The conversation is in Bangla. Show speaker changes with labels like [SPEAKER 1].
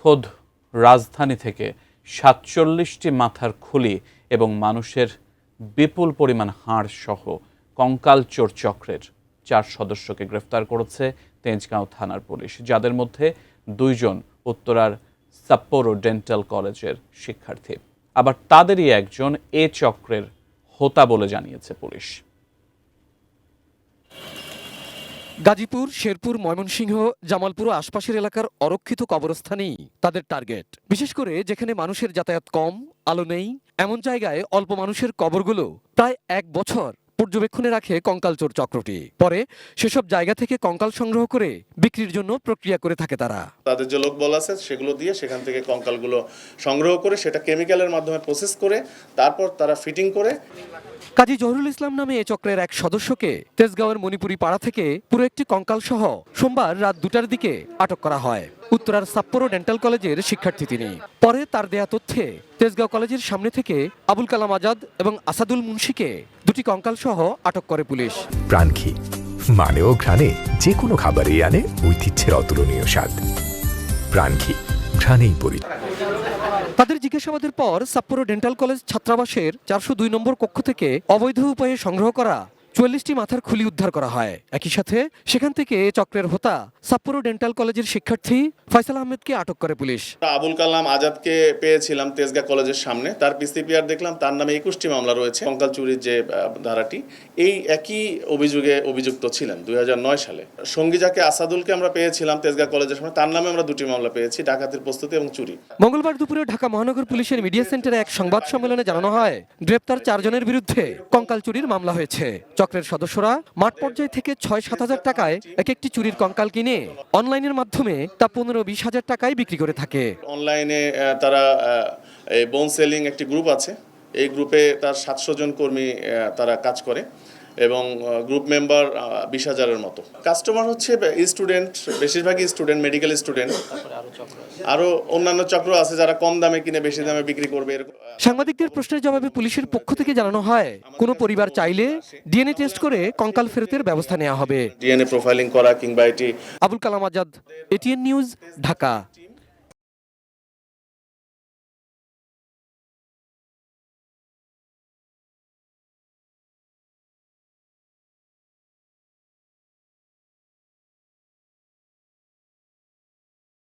[SPEAKER 1] খোদ রাজধানী থেকে ৪৭টি মাথার খুলি এবং মানুষের বিপুল পরিমাণ হাড় সহ কঙ্কালচোর চক্রের ৪ সদস্যকে গ্রেফতার করেছে তেজগাঁও থানার পুলিশ, যাদের মধ্যে ২ জন উত্তরার সাপ্পোরো ডেন্টাল কলেজের শিক্ষার্থী। আবার তাদেরই একজন এ চক্রের হোতা বলে জানিয়েছে পুলিশ।
[SPEAKER 2] গাজীপুর, শেরপুর, ময়মনসিংহ, জামালপুর ও আশপাশের এলাকার অরক্ষিত কবরস্থানেই তাদের টার্গেট। বিশেষ করে যেখানে মানুষের যাতায়াত কম, আলো নেই, এমন জায়গায় অল্প মানুষের কবরগুলো প্রায় ১ বছর পর্যবেক্ষণে রাখে কঙ্কালচোর চক্রটি। পরে সেসব জায়গা থেকে কঙ্কাল সংগ্রহ করে বিক্রির জন্য প্রক্রিয়া করে থাকে তারা।
[SPEAKER 3] তাদের যে লোকবল আছে সেগুলো দিয়ে সেখান থেকে কঙ্কালগুলো সংগ্রহ করে সেটা কেমিক্যালের মাধ্যমে প্রসেস করে তারপর তারা ফিটিং করে।
[SPEAKER 2] কাজী জহুরুল ইসলাম নামে এ চক্রের এক সদস্যকে তেজগাঁওয়ের মণিপুরি পাড়া থেকে পুরো একটি কঙ্কাল সহ সোমবার রাত ২টার দিকে আটক করা হয়। উত্তরার সাপ্পোরো ডেন্টাল কলেজের শিক্ষার্থী তিনি। পরে তার দেয়া তথ্যে তেজগাঁও কলেজের সামনে থেকে আবুল কালাম আজাদ এবং আসাদুল মুন্সিকে ২টি কঙ্কাল সহ আটক করে পুলিশ।
[SPEAKER 4] প্রাণঘি মানেও ঘ্রাণে যে কোনো খাবারই আনে ঐতিহ্যের অতুলনীয় স্বাদ। প্রাণঘি ঘ্রাণেই পরিচিত।
[SPEAKER 2] তাদের জিজ্ঞাসাবাদের পর সাপ্পোরো ডেন্টাল কলেজ ছাত্রাবাসের ৪০২ নম্বর কক্ষ থেকে অবৈধ উপায়ে সংগ্রহ করা ৪৪টি মাথার খুলি উদ্ধার করা হয়। একই সাথে সেখান থেকে চক্রের হোতা সাপ্পোরো ডেন্টাল কলেজের শিক্ষার্থী ফয়সাল আহমেদকে আটক করে পুলিশ।
[SPEAKER 3] আবুল কালাম আজাদকে পেয়েছিলাম তেজগাঁ কলেজের সামনে, তার পিসিপিআর দেখলাম তার নামে ২১টি মামলা রয়েছে। কঙ্কাল চুরির যে ধারাটি, এই একই অভিযোগে অভিযুক্ত ছিলেন ২০০৯ সালে। সঙ্গী যাকে আসাদুলকে আমরা পেয়েছিলাম তেজগাঁ কলেজের সামনে, তার নামে আমরা ২টি মামলা পেয়েছি, ডাকাতির প্রস্তুতি এবং চুরি।
[SPEAKER 2] মঙ্গলবার দুপুরে ঢাকা মহানগর পুলিশের মিডিয়া সেন্টারে এক সংবাদ সম্মেলনে জানানো হয়, গ্রেপ্তার ৪ জনের বিরুদ্ধে কঙ্কাল চুরির মামলা হয়েছে। চক্রের সদস্যরা মাঠ পর্যায় থেকে ৬-৭ হাজার টাকায় এক একটি চুরির কঙ্কাল কিনে অনলাইনের মাধ্যমে তা ১৫-২০ হাজার টাকায় বিক্রি করে থাকে।
[SPEAKER 3] অনলাইনে তারা বোন সেলিং একটি গ্রুপ আছে, এই গ্রুপে তার ৭০০ জন কর্মী তারা কাজ করে এবং গ্রুপ মেম্বার ২০,০০০-এর মতো। কাস্টমার হচ্ছে স্টুডেন্ট, বেশিরভাগই স্টুডেন্ট, মেডিকেল স্টুডেন্ট। আরও অন্যান্য চক্র আছে যারা কম দামে কিনে বেশি দামে বিক্রি করবে।
[SPEAKER 2] সাংবাদিকদের প্রশ্নের জবাবে পুলিশের পক্ষ থেকে জানানো হয়, কোনো পরিবার চাইলে ডিএনএ টেস্ট করে কঙ্কাল ফেরতের ব্যবস্থা নেওয়া হবে।
[SPEAKER 3] ডিএনএ প্রোফাইলিং করা কিংবা এটি।
[SPEAKER 2] Abul Kalam Azad, ATN news, Dhaka.